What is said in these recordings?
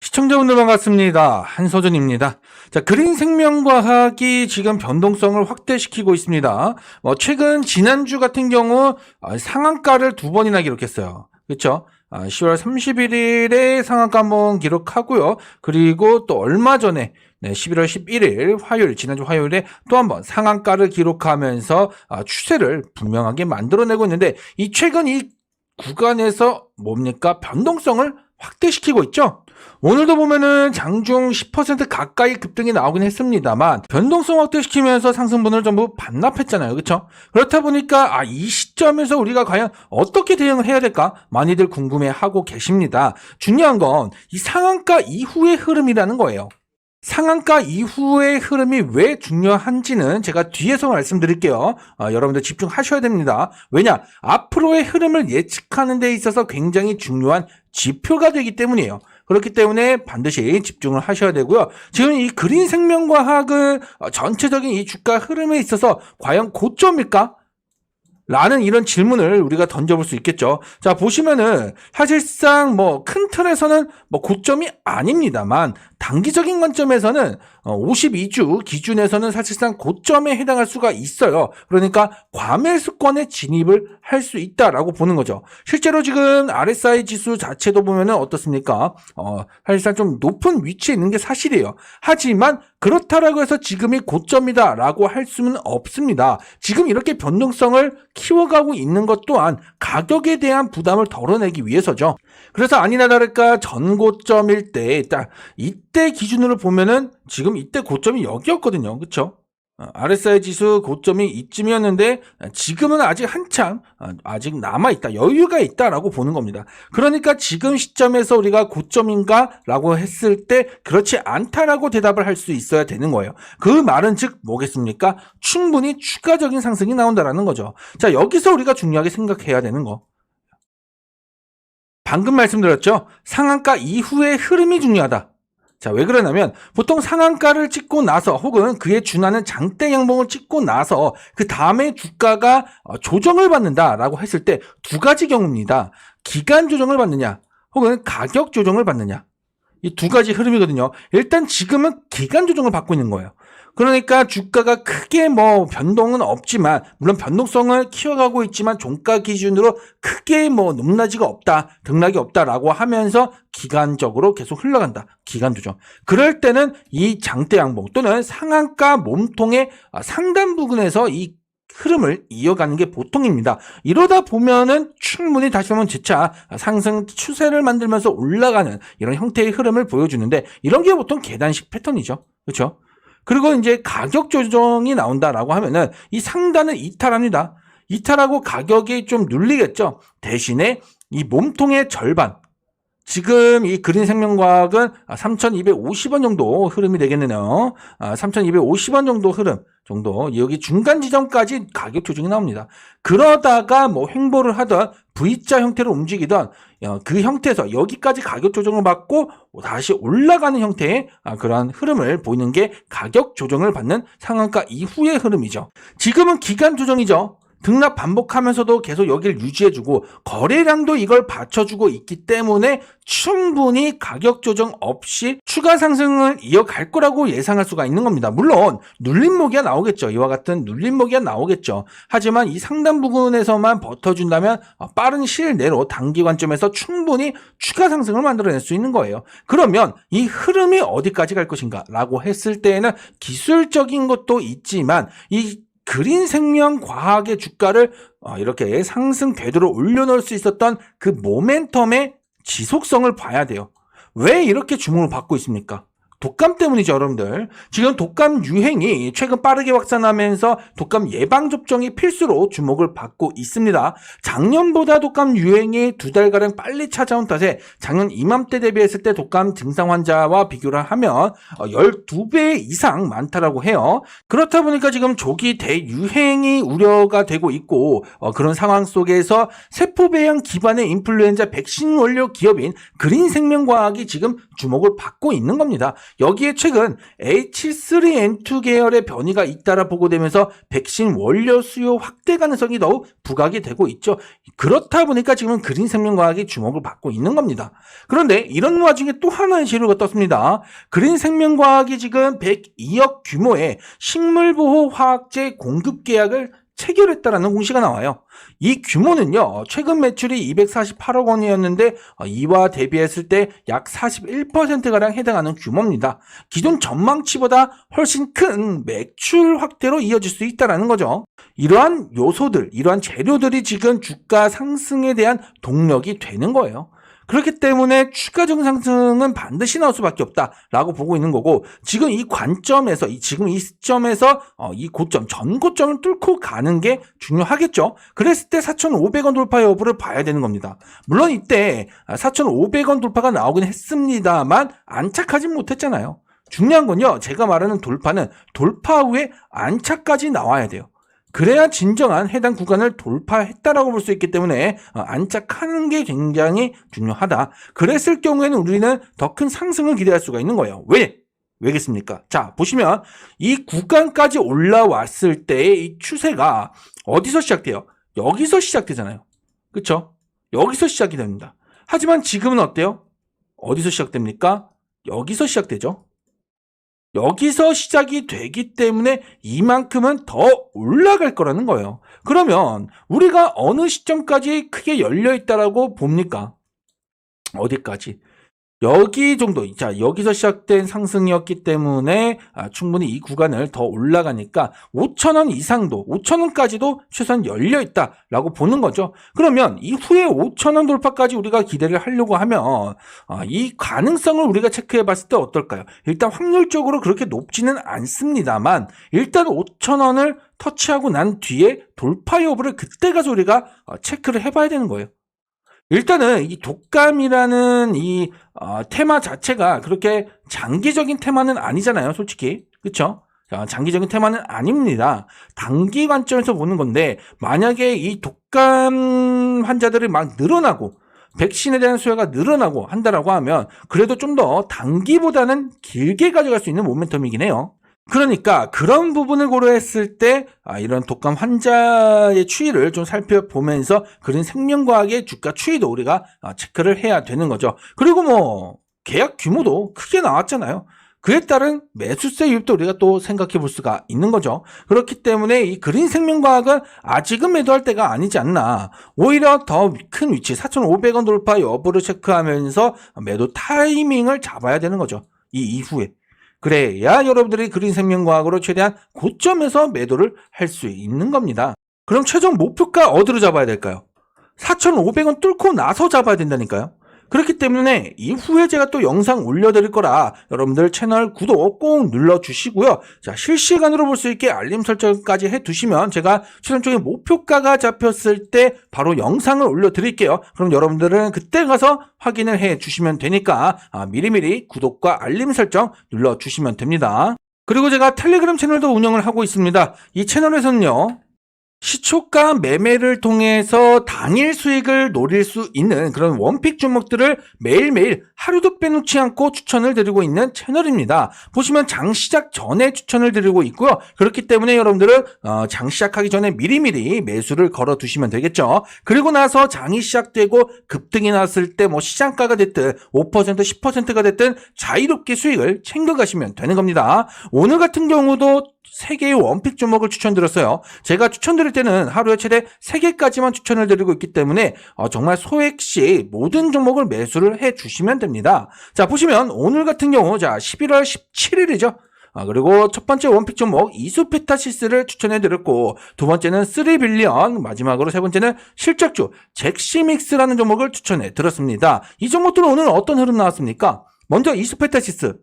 시청자분들 반갑습니다. 한서준입니다. 자, 그린 생명과학이 지금 변동성을 확대시키고 있습니다. 최근 지난주 같은 경우 상한가를 2번이나 기록했어요. 그렇죠? 10월 31일에 상한가 한번 기록하고요. 그리고 또 얼마 전에 11월 11일 화요일, 지난주 화요일에 또 한번 상한가를 기록하면서 추세를 분명하게 만들어내고 있는데, 이 최근 이 구간에서 뭡니까? 변동성을 확대시키고 있죠. 오늘도 보면은 장중 10% 가까이 급등이 나오긴 했습니다만 변동성 확대시키면서 상승분을 전부 반납했잖아요. 그렇죠? 그렇다 보니까 이 시점에서 우리가 과연 어떻게 대응을 해야 될까? 많이들 궁금해하고 계십니다. 중요한 건 이 상한가 이후의 흐름이라는 거예요. 상한가 이후의 흐름이 왜 중요한지는 제가 뒤에서 말씀드릴게요. 여러분들 집중하셔야 됩니다. 왜냐? 앞으로의 흐름을 예측하는 데 있어서 굉장히 중요한 지표가 되기 때문이에요. 그렇기 때문에 반드시 집중을 하셔야 되고요. 지금 이 그린 생명과학은 전체적인 이 주가 흐름에 있어서 과연 고점일까? 라는 이런 질문을 우리가 던져볼 수 있겠죠. 자, 보시면은 사실상 큰 틀에서는 고점이 아닙니다만 단기적인 관점에서는 52주 기준에서는 사실상 고점에 해당할 수가 있어요. 그러니까 과매수권에 진입을 할 수 있다라고 보는 거죠. 실제로 지금 RSI 지수 자체도 보면은 어떻습니까? 사실상 좀 높은 위치에 있는 게 사실이에요. 하지만 그렇다라고 해서 지금이 고점이다라고 할 수는 없습니다. 지금 이렇게 변동성을 키워가고 있는 것 또한 가격에 대한 부담을 덜어내기 위해서죠. 그래서 아니나 다를까 전고점일 때 딱 이때 기준으로 보면은 지금 이때 고점이 여기였거든요. 그렇죠? RSI 지수 고점이 이쯤이었는데 지금은 아직 한참 아직 남아있다, 여유가 있다라고 보는 겁니다. 그러니까 지금 시점에서 우리가 고점인가 라고 했을 때 그렇지 않다라고 대답을 할 수 있어야 되는 거예요. 그 말은 즉 뭐겠습니까? 충분히 추가적인 상승이 나온다라는 거죠. 자, 여기서 우리가 중요하게 생각해야 되는 거, 방금 말씀드렸죠? 상한가 이후의 흐름이 중요하다. 자, 왜 그러냐면 보통 상한가를 찍고 나서 혹은 그에 준하는 장대 양봉을 찍고 나서 그 다음에 주가가 조정을 받는다라고 했을 때 두 가지 경우입니다. 기간 조정을 받느냐 혹은 가격 조정을 받느냐, 이 두 가지 흐름이거든요. 일단 지금은 기간 조정을 받고 있는 거예요. 그러니까 주가가 크게 변동은 없지만, 물론 변동성을 키워가고 있지만 종가 기준으로 크게 높낮이가 없다, 등락이 없다라고 하면서 기간적으로 계속 흘러간다. 기간 조정. 그럴 때는 이 장대 양봉 또는 상한가 몸통의 상단 부근에서 이 흐름을 이어가는 게 보통입니다. 이러다 보면은 충분히 다시 한번 재차 상승 추세를 만들면서 올라가는 이런 형태의 흐름을 보여주는데, 이런 게 보통 계단식 패턴이죠. 그렇죠? 그리고 이제 가격 조정이 나온다라고 하면은 이 상단은 이탈합니다. 이탈하고 가격이 좀 눌리겠죠. 대신에 이 몸통의 절반, 지금 이 그린 생명과학은 3,250원 정도 흐름이 되겠네요. 3,250원 정도 흐름 정도, 여기 중간 지점까지 가격 조정이 나옵니다. 그러다가 횡보를 하던 V자 형태로 움직이던 그 형태에서 여기까지 가격 조정을 받고 다시 올라가는 형태의 그러한 흐름을 보이는 게 가격 조정을 받는 상한가 이후의 흐름이죠. 지금은 기간 조정이죠. 등락 반복하면서도 계속 여기를 유지해주고 거래량도 이걸 받쳐주고 있기 때문에 충분히 가격 조정 없이 추가 상승을 이어갈 거라고 예상할 수가 있는 겁니다. 물론 눌림목이야 나오겠죠. 이와 같은 눌림목이야 나오겠죠. 하지만 이 상단 부분에서만 버텨준다면 빠른 시일 내로 단기 관점에서 충분히 추가 상승을 만들어낼 수 있는 거예요. 그러면 이 흐름이 어디까지 갈 것인가 라고 했을 때에는 기술적인 것도 있지만 이 그린 생명 과학의 주가를 이렇게 상승 궤도로 올려놓을 수 있었던 그 모멘텀의 지속성을 봐야 돼요. 왜 이렇게 주목을 받고 있습니까? 독감 때문이죠, 여러분들. 지금 독감 유행이 최근 빠르게 확산하면서 독감 예방접종이 필수로 주목을 받고 있습니다. 작년보다 독감 유행이 2달가량 빨리 찾아온 탓에 작년 이맘때 대비했을 때 독감 증상 환자와 비교를 하면 12배 이상 많다라고 해요. 그렇다 보니까 지금 조기 대유행이 우려가 되고 있고, 그런 상황 속에서 세포배양 기반의 인플루엔자 백신 원료 기업인 그린 생명과학이 지금 주목을 받고 있는 겁니다. 여기에 최근 H3N2 계열의 변이가 잇따라 보고되면서 백신 원료 수요 확대 가능성이 더욱 부각이 되고 있죠. 그렇다 보니까 지금 그린생명과학이 주목을 받고 있는 겁니다. 그런데 이런 와중에 또 하나의 시류가 떴습니다. 그린생명과학이 지금 102억 규모의 식물보호화학제 공급 계약을 체결했다라는 공시가 나와요. 이 규모는요, 최근 매출이 248억 원이었는데 이와 대비했을 때 약 41%가량 해당하는 규모입니다. 기존 전망치보다 훨씬 큰 매출 확대로 이어질 수 있다는 거죠. 이러한 요소들, 이러한 재료들이 지금 주가 상승에 대한 동력이 되는 거예요. 그렇기 때문에 추가적인 상승은 반드시 나올 수밖에 없다라고 보고 있는 거고, 지금 이 관점에서, 지금 이 시점에서 이 고점, 전 고점을 뚫고 가는 게 중요하겠죠. 그랬을 때 4,500원 돌파 여부를 봐야 되는 겁니다. 물론 이때 4,500원 돌파가 나오긴 했습니다만 안착하진 못했잖아요. 중요한 건요, 제가 말하는 돌파는 돌파 후에 안착까지 나와야 돼요. 그래야 진정한 해당 구간을 돌파했다라고 볼 수 있기 때문에 안착하는 게 굉장히 중요하다. 그랬을 경우에는 우리는 더 큰 상승을 기대할 수가 있는 거예요. 왜겠습니까? 자, 보시면 이 구간까지 올라왔을 때의 이 추세가 어디서 시작돼요? 여기서 시작되잖아요. 그렇죠? 여기서 시작이 됩니다. 하지만 지금은 어때요? 어디서 시작됩니까? 여기서 시작되죠. 여기서 시작이 되기 때문에 이만큼은 더 올라갈 거라는 거예요. 그러면 우리가 어느 시점까지 크게 열려있다라고 봅니까? 어디까지? 여기 정도, 자, 여기서 시작된 상승이었기 때문에 충분히 이 구간을 더 올라가니까 5,000원 이상도, 5,000원까지도 최소한 열려있다라고 보는 거죠. 그러면 이후에 5,000원 돌파까지 우리가 기대를 하려고 하면 이 가능성을 우리가 체크해 봤을 때 어떨까요? 일단 확률적으로 그렇게 높지는 않습니다만 일단 5,000원을 터치하고 난 뒤에 돌파 여부를 그때 가서 우리가 체크를 해봐야 되는 거예요. 일단은 이 독감이라는 이 테마 자체가 그렇게 장기적인 테마는 아니잖아요, 솔직히. 그렇죠? 장기적인 테마는 아닙니다. 단기 관점에서 보는 건데, 만약에 이 독감 환자들이 막 늘어나고 백신에 대한 수요가 늘어나고 한다라고 하면 그래도 좀 더 단기보다는 길게 가져갈 수 있는 모멘텀이긴 해요. 그러니까 그런 부분을 고려했을 때 이런 독감 환자의 추이를 좀 살펴보면서 그린생명과학의 주가 추이도 우리가 체크를 해야 되는 거죠. 그리고 뭐 계약 규모도 크게 나왔잖아요. 그에 따른 매수세 유입도 우리가 또 생각해 볼 수가 있는 거죠. 그렇기 때문에 이 그린생명과학은 아직은 매도할 때가 아니지 않나. 오히려 더 큰 위치 4,500원 돌파 여부를 체크하면서 매도 타이밍을 잡아야 되는 거죠. 이 이후에. 그래야 여러분들이 그린생명과학으로 최대한 고점에서 매도를 할 수 있는 겁니다. 그럼 최종 목표가 어디로 잡아야 될까요? 4,500원 뚫고 나서 잡아야 된다니까요. 그렇기 때문에 이후에 제가 또 영상 올려드릴 거라 여러분들 채널 구독 꼭 눌러주시고요. 자, 실시간으로 볼 수 있게 알림 설정까지 해두시면 제가 최종적인 목표가가 잡혔을 때 바로 영상을 올려드릴게요. 그럼 여러분들은 그때 가서 확인을 해주시면 되니까 미리미리 구독과 알림 설정 눌러주시면 됩니다. 그리고 제가 텔레그램 채널도 운영을 하고 있습니다. 이 채널에서는요, 시초가 매매를 통해서 당일 수익을 노릴 수 있는 그런 원픽 종목들을 매일매일 하루도 빼놓지 않고 추천을 드리고 있는 채널입니다. 보시면 장 시작 전에 추천을 드리고 있고요. 그렇기 때문에 여러분들은 장 시작하기 전에 미리미리 매수를 걸어 두시면 되겠죠. 그리고 나서 장이 시작되고 급등이 났을 때 뭐 시장가가 됐든 5% 10%가 됐든 자유롭게 수익을 챙겨가시면 되는 겁니다. 오늘 같은 경우도 3개의 원픽 종목을 추천드렸어요. 제가 추천드릴 때는 하루에 최대 3개까지만 추천을 드리고 있기 때문에 정말 소액씩 모든 종목을 매수를 해주시면 됩니다. 자, 보시면 오늘 같은 경우 11월 17일이죠. 그리고 첫 번째 원픽 종목 이소페타시스를 추천해드렸고, 두 번째는 3빌리언, 마지막으로 세 번째는 실적주 잭시믹스라는 종목을 추천해드렸습니다. 이 종목들은 오늘 어떤 흐름 나왔습니까? 먼저 이소페타시스.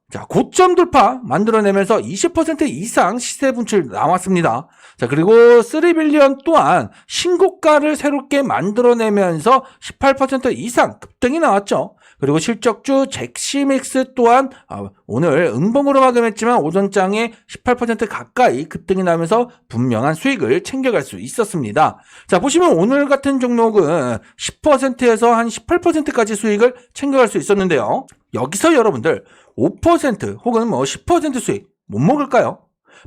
자, 고점 돌파 만들어내면서 20% 이상 시세 분출 나왔습니다. 자, 그리고 3빌리언 또한 신고가를 새롭게 만들어내면서 18% 이상 급등이 나왔죠. 그리고 실적주 잭시맥스 또한 오늘 음봉으로 마감했지만 오전장에 18% 가까이 급등이 나면서 분명한 수익을 챙겨갈 수 있었습니다. 자, 보시면 오늘 같은 종목은 10%에서 한 18%까지 수익을 챙겨갈 수 있었는데요. 여기서 여러분들 5% 혹은 10% 수익 못 먹을까요?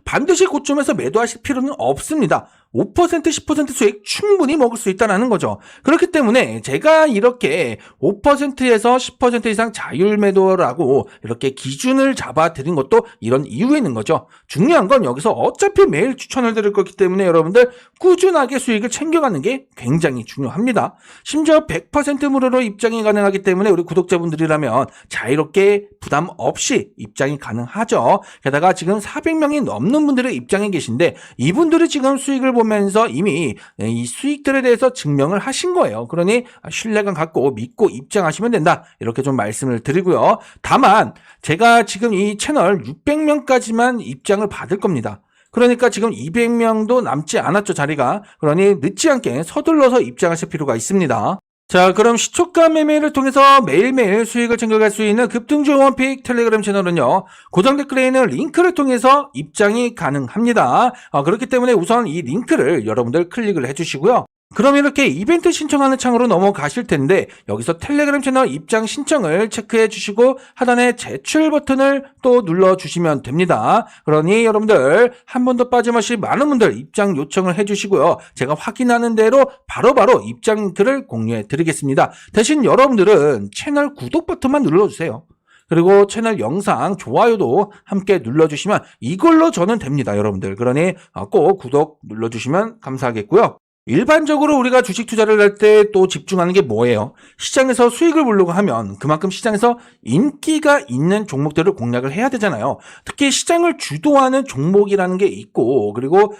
반드시 고점에서 매도하실 필요는 없습니다. 5%, 10% 수익 충분히 먹을 수 있다는 거죠. 그렇기 때문에 제가 이렇게 5%에서 10% 이상 자율 매도라고 이렇게 기준을 잡아 드린 것도 이런 이유가 있는 거죠. 중요한 건 여기서 어차피 매일 추천을 드릴 거기 때문에 여러분들 꾸준하게 수익을 챙겨가는 게 굉장히 중요합니다. 심지어 100% 무료로 입장이 가능하기 때문에 우리 구독자분들이라면 자유롭게 부담 없이 입장이 가능하죠. 게다가 지금 400명이 넘는 분들의 입장에 계신데 이분들이 지금 수익을 보면서 이미 이 수익들에 대해서 증명을 하신 거예요. 그러니 신뢰감 갖고 믿고 입장하시면 된다. 이렇게 좀 말씀을 드리고요. 다만 제가 지금 이 채널 600명까지만 입장을 받을 겁니다. 그러니까 지금 200명도 남지 않았죠, 자리가. 그러니 늦지 않게 서둘러서 입장하실 필요가 있습니다. 자, 그럼 시초가 매매를 통해서 매일매일 수익을 챙겨갈 수 있는 급등주 원픽 텔레그램 채널은요, 고정 댓글에 있는 링크를 통해서 입장이 가능합니다. 그렇기 때문에 우선 이 링크를 여러분들 클릭을 해주시고요. 그럼 이렇게 이벤트 신청하는 창으로 넘어가실 텐데 여기서 텔레그램 채널 입장 신청을 체크해 주시고 하단에 제출 버튼을 또 눌러주시면 됩니다. 그러니 여러분들 한 번도 빠짐없이 많은 분들 입장 요청을 해주시고요. 제가 확인하는 대로 바로바로 입장 링크를 공유해 드리겠습니다. 대신 여러분들은 채널 구독 버튼만 눌러주세요. 그리고 채널 영상 좋아요도 함께 눌러주시면 이걸로 저는 됩니다, 여러분들. 그러니 꼭 구독 눌러주시면 감사하겠고요. 일반적으로 우리가 주식 투자를 할 때 또 집중하는 게 뭐예요? 시장에서 수익을 보려고 하면 그만큼 시장에서 인기가 있는 종목들을 공략을 해야 되잖아요. 특히 시장을 주도하는 종목이라는 게 있고, 그리고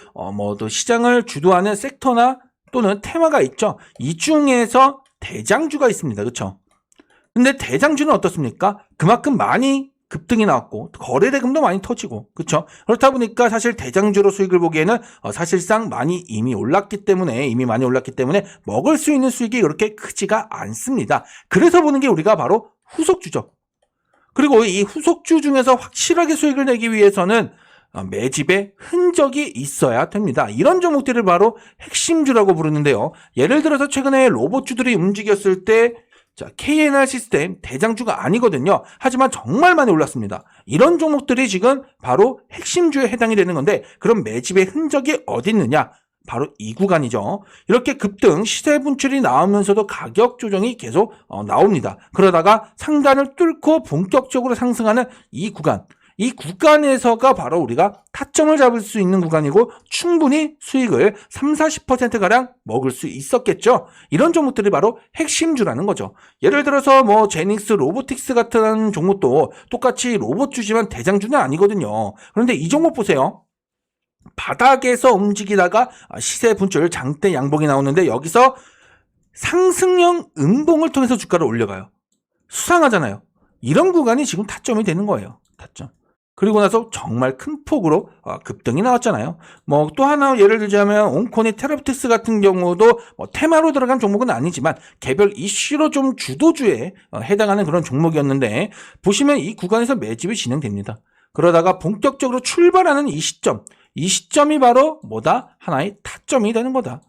또 시장을 주도하는 섹터나 또는 테마가 있죠. 이 중에서 대장주가 있습니다. 그렇죠? 근데 대장주는 어떻습니까? 그만큼 많이 급등이 나왔고 거래대금도 많이 터지고, 그렇죠? 그렇다 보니까 사실 대장주로 수익을 보기에는 사실상 이미 많이 올랐기 때문에 먹을 수 있는 수익이 그렇게 크지가 않습니다. 그래서 보는 게 우리가 바로 후속주죠. 그리고 이 후속주 중에서 확실하게 수익을 내기 위해서는 매집의 흔적이 있어야 됩니다. 이런 종목들을 바로 핵심주라고 부르는데요. 예를 들어서 최근에 로봇주들이 움직였을 때 KNR 시스템 대장주가 아니거든요. 하지만 정말 많이 올랐습니다. 이런 종목들이 지금 바로 핵심주에 해당이 되는 건데, 그럼 매집의 흔적이 어디 있느냐? 바로 이 구간이죠. 이렇게 급등 시세 분출이 나오면서도 가격 조정이 계속 나옵니다. 그러다가 상단을 뚫고 본격적으로 상승하는 이 구간에서가 바로 우리가 타점을 잡을 수 있는 구간이고 충분히 수익을 30-40%가량 먹을 수 있었겠죠. 이런 종목들이 바로 핵심주라는 거죠. 예를 들어서 제닉스 로보틱스 같은 종목도 똑같이 로봇주지만 대장주는 아니거든요. 그런데 이 종목 보세요. 바닥에서 움직이다가 시세 분출 장대 양봉이 나오는데 여기서 상승형 음봉을 통해서 주가를 올려가요. 수상하잖아요. 이런 구간이 지금 타점이 되는 거예요. 타점. 그리고 나서 정말 큰 폭으로 급등이 나왔잖아요. 또 하나 예를 들자면 온코니 테라뷰틱스 같은 경우도 테마로 들어간 종목은 아니지만 개별 이슈로 좀 주도주에 해당하는 그런 종목이었는데, 보시면 이 구간에서 매집이 진행됩니다. 그러다가 본격적으로 출발하는 이 시점이 바로 하나의 타점이 되는 거다.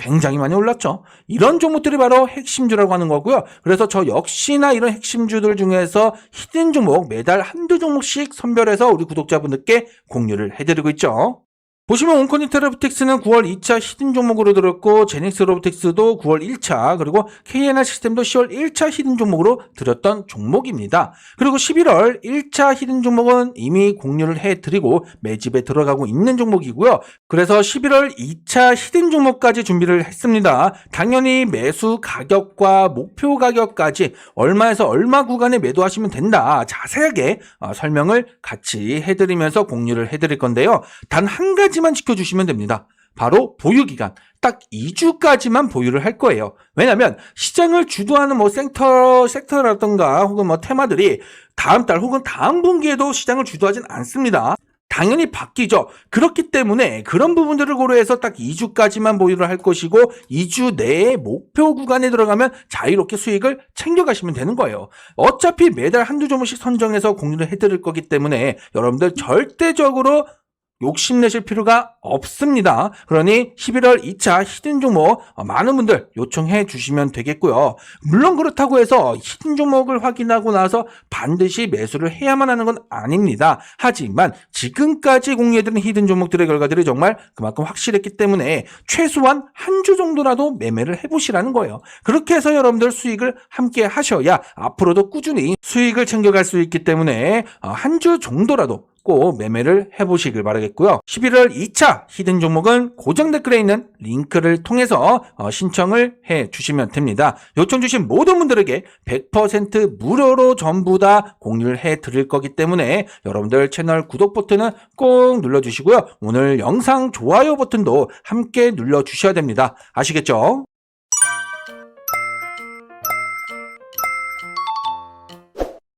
굉장히 많이 올랐죠. 이런 종목들이 바로 핵심주라고 하는 거고요. 그래서 저 역시나 이런 핵심주들 중에서 히든 종목 매달 한두 종목씩 선별해서 우리 구독자분들께 공유를 해드리고 있죠. 보시면 온코니 테라뷰틱스는 9월 2차 히든 종목으로 들었고, 제닉스 로보틱스도 9월 1차, 그리고 KNR 시스템도 10월 1차 히든 종목으로 들었던 종목입니다. 그리고 11월 1차 히든 종목은 이미 공유를 해드리고 매집에 들어가고 있는 종목이고요. 그래서 11월 2차 히든 종목까지 준비를 했습니다. 당연히 매수 가격과 목표 가격까지 얼마에서 얼마 구간에 매도하시면 된다. 자세하게 설명을 같이 해드리면서 공유를 해드릴 건데요. 단 한 가지만 지켜주시면 됩니다. 바로 보유기간. 딱 2주까지만 보유를 할 거예요. 왜냐하면 시장을 주도하는 섹터라든가 혹은 테마들이 다음 달 혹은 다음 분기에도 시장을 주도하진 않습니다. 당연히 바뀌죠. 그렇기 때문에 그런 부분들을 고려해서 딱 2주까지만 보유를 할 것이고 2주 내에 목표 구간에 들어가면 자유롭게 수익을 챙겨가시면 되는 거예요. 어차피 매달 한두 종목씩 선정해서 공유를 해드릴 거기 때문에 여러분들 절대적으로 욕심내실 필요가 없습니다. 그러니 11월 2차 히든 종목 많은 분들 요청해 주시면 되겠고요. 물론 그렇다고 해서 히든 종목을 확인하고 나서 반드시 매수를 해야만 하는 건 아닙니다. 하지만 지금까지 공유해드린 히든 종목들의 결과들이 정말 그만큼 확실했기 때문에 최소한 한 주 정도라도 매매를 해보시라는 거예요. 그렇게 해서 여러분들 수익을 함께 하셔야 앞으로도 꾸준히 수익을 챙겨갈 수 있기 때문에 한 주 정도라도 꼭 매매를 해보시길 바라겠고요. 11월 2차 히든 종목은 고정 댓글에 있는 링크를 통해서 신청을 해주시면 됩니다. 요청 주신 모든 분들에게 100% 무료로 전부 다 공유를 해드릴 거기 때문에 여러분들 채널 구독 버튼은 꼭 눌러주시고요. 오늘 영상 좋아요 버튼도 함께 눌러주셔야 됩니다. 아시겠죠?